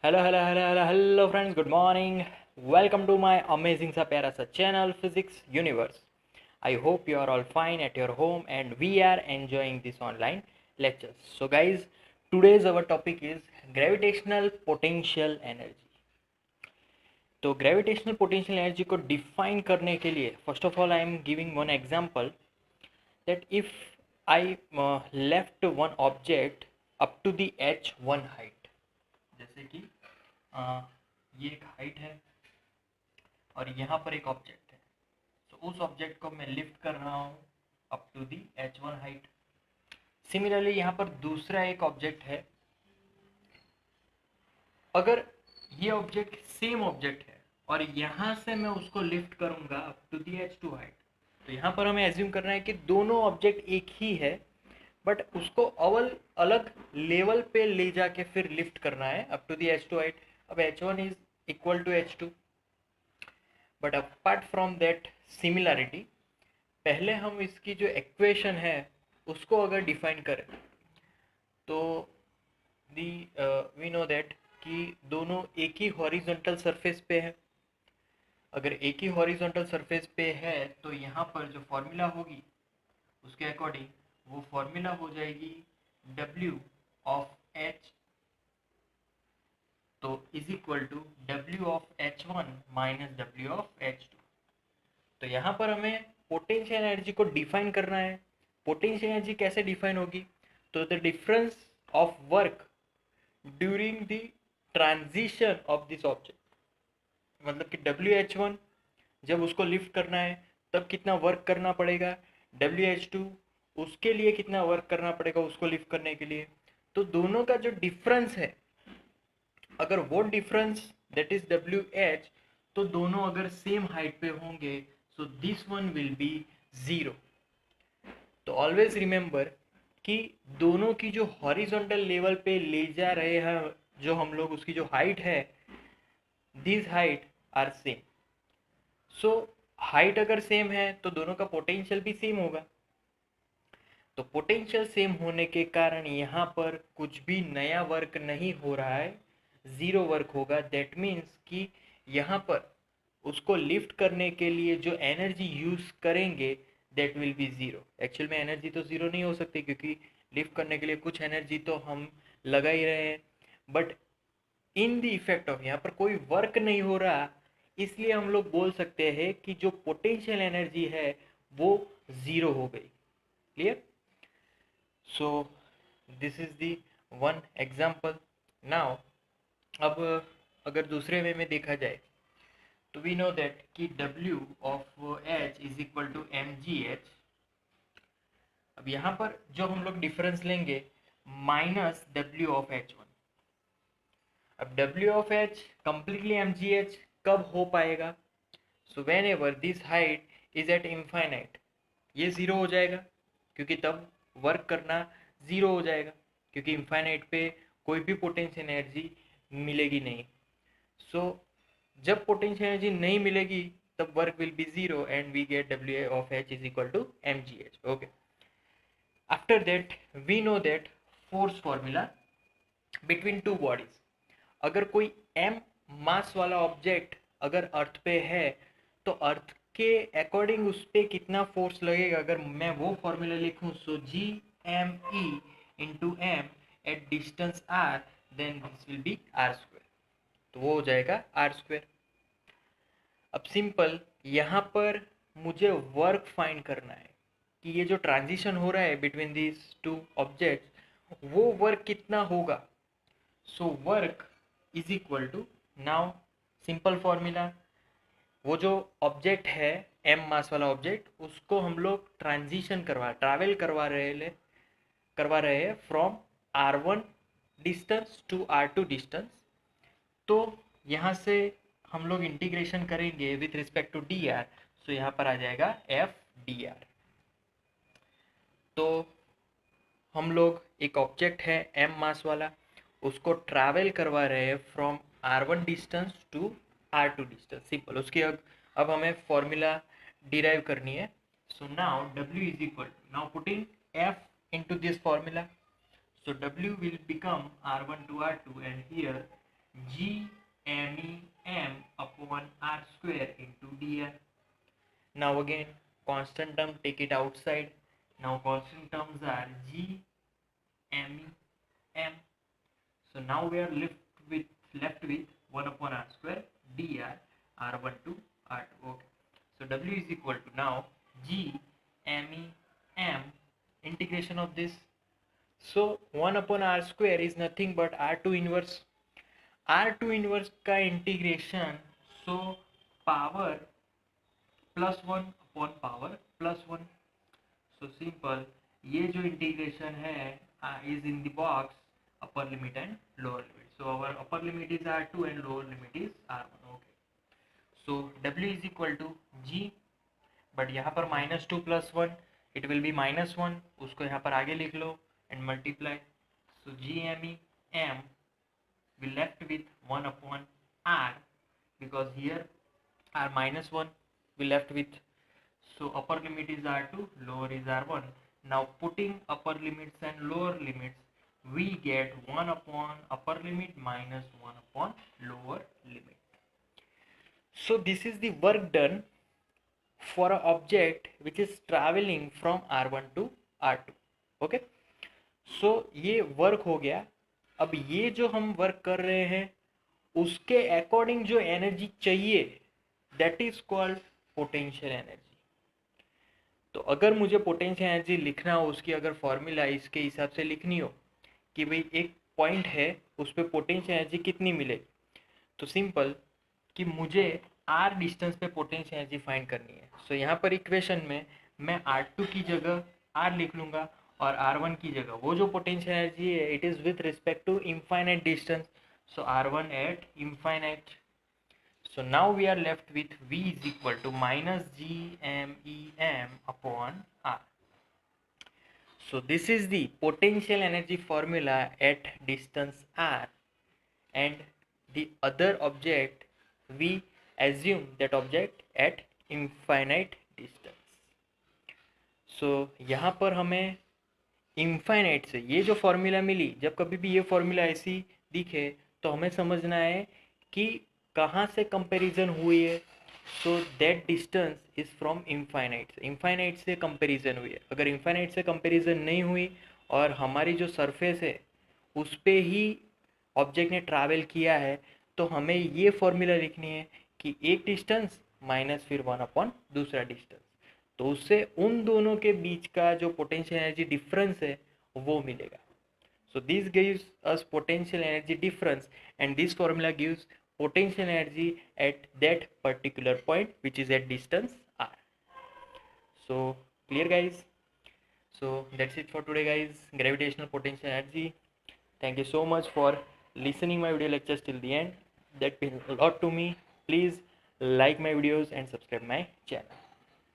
Hello friends, good morning. Welcome to my amazing sa pyara sa channel Physics Universe. I hope you are all fine at your home and we are enjoying this online lectures. So guys, today's our topic is gravitational potential energy. तो gravitational potential energy को define करने के लिए first of all I am giving one example that if I left one object up to the h1 height, जैसे कि ये एक height है और यहाँ पर एक ऑब्जेक्ट है, तो उस ऑब्जेक्ट को मैं लिफ्ट कर रहा हूँ up to the h1 height. Similarly यहाँ पर दूसरा एक ऑब्जेक्ट है. अगर ये ऑब्जेक्ट सेम ऑब्जेक्ट है और यहाँ से मैं उसको लिफ्ट करूँगा up to the h2 height, तो यहाँ पर हमें एज्यूम करना है कि दोनों ऑब्जेक्ट एक ही है, बट उसको अवल अलग लेवल पे ले जाके फिर लिफ्ट करना है up to the h2 height. अब h1 is equal to h2, but apart from that similarity, पहले हम इसकी जो इक्वेशन है उसको अगर डिफाइन करें तो दी वी नो दैट कि दोनों एक ही हॉरिजॉन्टल सरफेस पे है. अगर एक ही हॉरिजॉन्टल सरफेस पे है तो यहाँ पर जो फॉर्मूला होगी उसके अकॉर्डिंग वो फॉर्मूला हो जाएगी W ऑफ H, तो is equal to W of H1 minus W of H2. तो यहाँ पर हमें पोटेंशियल एनर्जी को डिफाइन करना है. पोटेंशियल एनर्जी कैसे डिफाइन होगी? तो the difference of work during the transition of this object, मतलब कि WH1 जब उसको लिफ्ट करना है तब कितना वर्क करना पड़ेगा, WH2 उसके लिए कितना वर्क करना पड़ेगा उसको लिफ्ट करने के लिए. तो दोनों का जो डिफरेंस है, अगर वो डिफरेंस दैट इज WH, तो दोनों अगर सेम हाइट पे होंगे so this one will be zero. तो ऑलवेज रिमेंबर कि दोनों की जो हॉरिजॉन्टल लेवल पे ले जा रहे हैं जो हम लोग, उसकी जो हाइट है, this height are same. So height अगर सेम है तो दोनों का पोटेंशियल भी सेम होगा. तो पोटेंशियल सेम होने के कारण यहाँ पर कुछ भी नया वर्क नहीं हो रहा है, ज़ीरो वर्क होगा. दैट मीन्स कि यहाँ पर उसको लिफ्ट करने के लिए जो एनर्जी यूज़ करेंगे that will be zero. Actual में एनर्जी तो ज़ीरो नहीं हो सकती क्योंकि लिफ्ट करने के लिए कुछ एनर्जी तो हम लगा ही रहे हैं, but in the effect of यहाँ पर कोई वर्क नहीं हो रहा, इसलिए हम लोग बोल सकते हैं कि जो पोटेंशियल एनर्जी है वो ज़ीरो हो गई. Clear? So this is the one example. Now अब अगर दूसरे वे में देखा जाए तो we know that कि W of H is equal to mgh. अब यहाँ पर जो हम लोग डिफरेंस लेंगे माइनस W of H1. अब W of H completely mgh कब हो पाएगा? So whenever this height is at infinite, ये ज़ीरो हो जाएगा क्योंकि तब वर्क करना ज़ीरो हो जाएगा क्योंकि इनफाइनाइट पे कोई भी पोटेंशियल एनर्जी मिलेगी नहीं. सो जब पोटेंशियल एनर्जी नहीं मिलेगी तब work will be zero and we get W of H is equal to mgh. Okay, after that we know that force formula between two bodies. अगर कोई m मास वाला ऑब्जेक्ट अगर अर्थ पे है तो अर्थ के अकॉर्डिंग उस पर कितना फोर्स लगेगा, अगर मैं वो फॉर्मूला लिखूं, so G M E into M at distance R, then this will be R square. तो वो हो जाएगा आर स्क्वायर. अब सिंपल यहाँ पर मुझे वर्क फाइंड करना है कि ये जो ट्रांजिशन हो रहा है बिटवीन दिस टू ऑब्जेक्ट्स वो वर्क कितना होगा. So work is equal to, now simple formula, वो जो ऑब्जेक्ट है m मास वाला ऑब्जेक्ट उसको हम लोग ट्रैवल करवा रहे हैं from r1 distance to r2 distance. तो यहाँ से हम लोग इंटीग्रेशन करेंगे विथ रिस्पेक्ट टू dr, सो यहाँ पर आ जाएगा f dr. तो हम लोग एक ऑब्जेक्ट है m मास वाला, उसको ट्रैवल करवा रहे हैं from r1 distance to r2 distance. Simple उसकी अब हमें फॉर्मूला डिराइव करनी है. So now W is equal to, now putting F into this formula, so W will become R1 to R2 and here g MEM upon r square into dr. Now again constant term, take it outside. Now constant terms are g MEM. So now we are left with 1 upon r square dr r1 to r2. Okay. So w is equal to now g MEM integration of this. So 1 upon r square is nothing but r2 inverse. r2 inverse का integration, so power plus one upon power plus one. So simple, ये जो integration है is in the box upper limit and lower limit. So our upper limit is r2 and lower limit is r1. Okay. So w is equal to g, but यहाँ पर -2 + 1 it will be -1, उसको यहाँ पर आगे लिख लो and multiply. So GMEM we left with 1 upon R, because here R -1 we left with. So upper limit is R2, lower is R1. Now putting upper limits and lower limits, we get 1 upon upper limit minus 1 upon lower limit. So this is the work done for an object which is traveling from R1 to R2. Okay. सो ये work हो गया. अब ये जो हम work कर रहे हैं उसके अकॉर्डिंग जो एनर्जी चाहिए that is called potential energy. तो अगर मुझे पोटेंशियल एनर्जी लिखना हो, उसकी अगर फॉर्मूला इसके हिसाब से लिखनी हो कि भाई एक पॉइंट है उस पर पोटेंशियल एनर्जी कितनी मिलेगी, तो सिंपल कि मुझे r डिस्टेंस पे पोटेंशियल एनर्जी फाइंड करनी है. सो यहाँ पर इक्वेशन में मैं r2 की जगह r लिख लूँगा और r1 की जगह वो जो पोटेंशियल एनर्जी है it is with respect to infinite distance. So r1 at infinite. So now we are left with v is equal to minus GMEM upon r. So this is the potential energy formula at distance r, and the other object we assume that object at infinite distance. So यहाँ पर हमें infinite से ये जो formula मिली, जब कभी भी ये फॉर्मूला ऐसी दिखे तो हमें समझना है कि कहाँ से कंपैरिजन हुई है. So that distance is from infinite. Infinite से कंपैरिजन हुई है. अगर इनफाइनाइट से कंपैरिजन नहीं हुई और हमारी जो सरफेस है उस पे ही ऑब्जेक्ट ने ट्रैवल किया है, तो हमें ये फॉर्मूला लिखनी है कि एक डिस्टेंस माइनस फिर 1 अपॉन दूसरा डिस्टेंस. तो उससे उन दोनों के बीच का जो पोटेंशियल एनर्जी डिफरेंस है वो मिलेगा. So this gives us potential energy difference, and this formula gives potential energy at that particular point which is at distance r. So clear guys? So that's it for today guys, gravitational potential energy. Thank you so much for listening my video lectures till the end. That means a lot to me. Please like my videos and subscribe my channel.